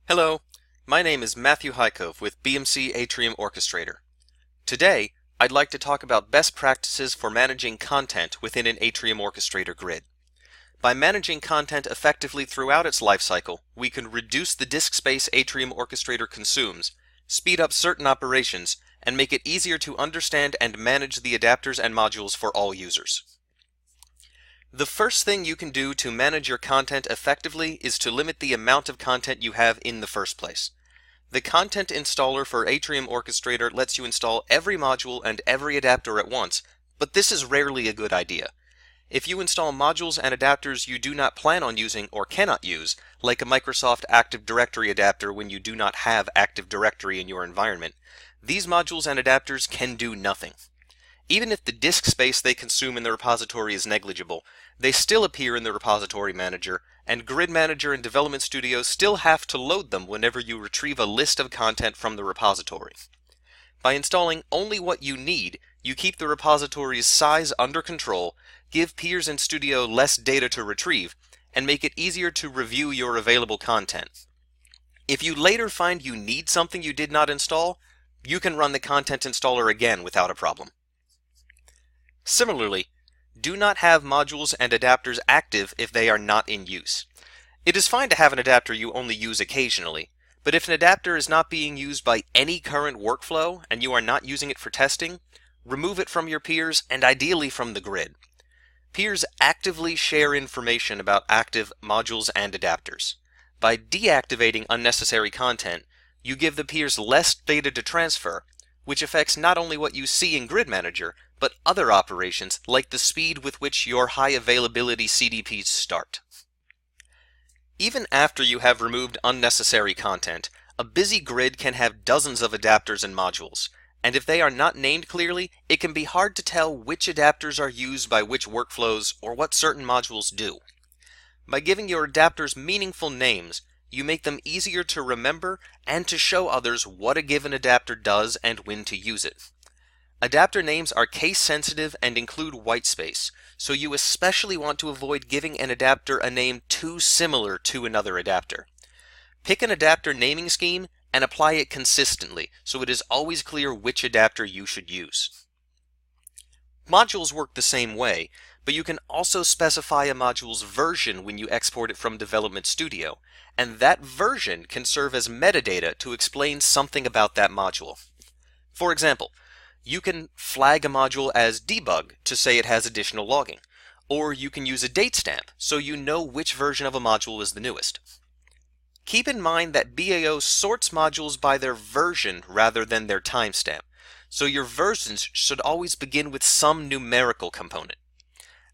Hello, my name is Matthew Hykove with BMC Atrium Orchestrator. Today, I'd like to talk about best practices for managing content within an Atrium Orchestrator grid. By managing content effectively throughout its lifecycle, we can reduce the disk space Atrium Orchestrator consumes, speed up certain operations, and make it easier to understand and manage the adapters and modules for all users. The first thing you can do to manage your content effectively is to limit the amount of content you have in the first place. The content installer for Atrium Orchestrator lets you install every module and every adapter at once, but this is rarely a good idea. If you install modules and adapters you do not plan on using or cannot use, like a Microsoft Active Directory adapter when you do not have Active Directory in your environment, these modules and adapters can do nothing. Even if the disk space they consume in the repository is negligible, they still appear in the repository manager, and Grid Manager and Development Studio still have to load them whenever you retrieve a list of content from the repository. By installing only what you need, you keep the repository's size under control, give peers in Studio less data to retrieve, and make it easier to review your available content. If you later find you need something you did not install, you can run the content installer again without a problem. Similarly, do not have modules and adapters active if they are not in use. It is fine to have an adapter you only use occasionally, but if an adapter is not being used by any current workflow and you are not using it for testing, remove it from your peers and ideally from the grid. Peers actively share information about active modules and adapters. By deactivating unnecessary content, you give the peers less data to transfer, which affects not only what you see in Grid Manager, but other operations like the speed with which your high availability CDPs start. Even after you have removed unnecessary content, a busy grid can have dozens of adapters and modules, and if they are not named clearly, it can be hard to tell which adapters are used by which workflows or what certain modules do. By giving your adapters meaningful names, you make them easier to remember and to show others what a given adapter does and when to use it. Adapter names are case sensitive and include whitespace, so you especially want to avoid giving an adapter a name too similar to another adapter. Pick an adapter naming scheme and apply it consistently so it is always clear which adapter you should use. Modules work the same way, but you can also specify a module's version when you export it from Development Studio, and that version can serve as metadata to explain something about that module. For example, you can flag a module as debug to say it has additional logging, or you can use a date stamp so you know which version of a module is the newest. Keep in mind that BAO sorts modules by their version rather than their timestamp, so your versions should always begin with some numerical component.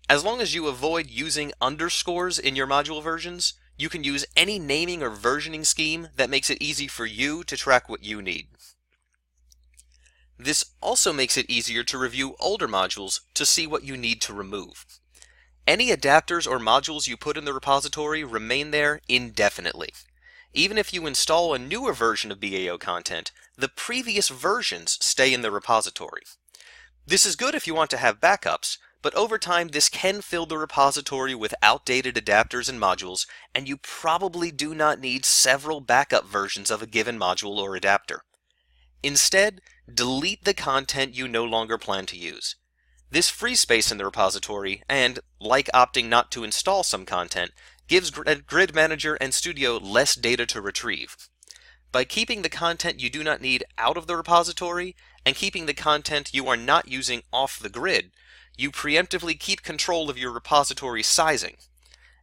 As long as you avoid using underscores in your module versions, you can use any naming or versioning scheme that makes it easy for you to track what you need. This also makes it easier to review older modules to see what you need to remove. Any adapters or modules you put in the repository remain there indefinitely. Even if you install a newer version of BAO content, the previous versions stay in the repository. This is good if you want to have backups, but over time this can fill the repository with outdated adapters and modules, and you probably do not need several backup versions of a given module or adapter. Instead, delete the content you no longer plan to use. This frees space in the repository and, like opting not to install some content, gives Grid Manager and Studio less data to retrieve. By keeping the content you do not need out of the repository and keeping the content you are not using off the grid, you preemptively keep control of your repository sizing.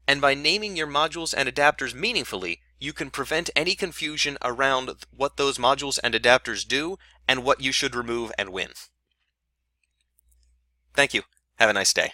And by naming your modules and adapters meaningfully, you can prevent any confusion around what those modules and adapters do and what you should remove and when. Thank you. Have a nice day.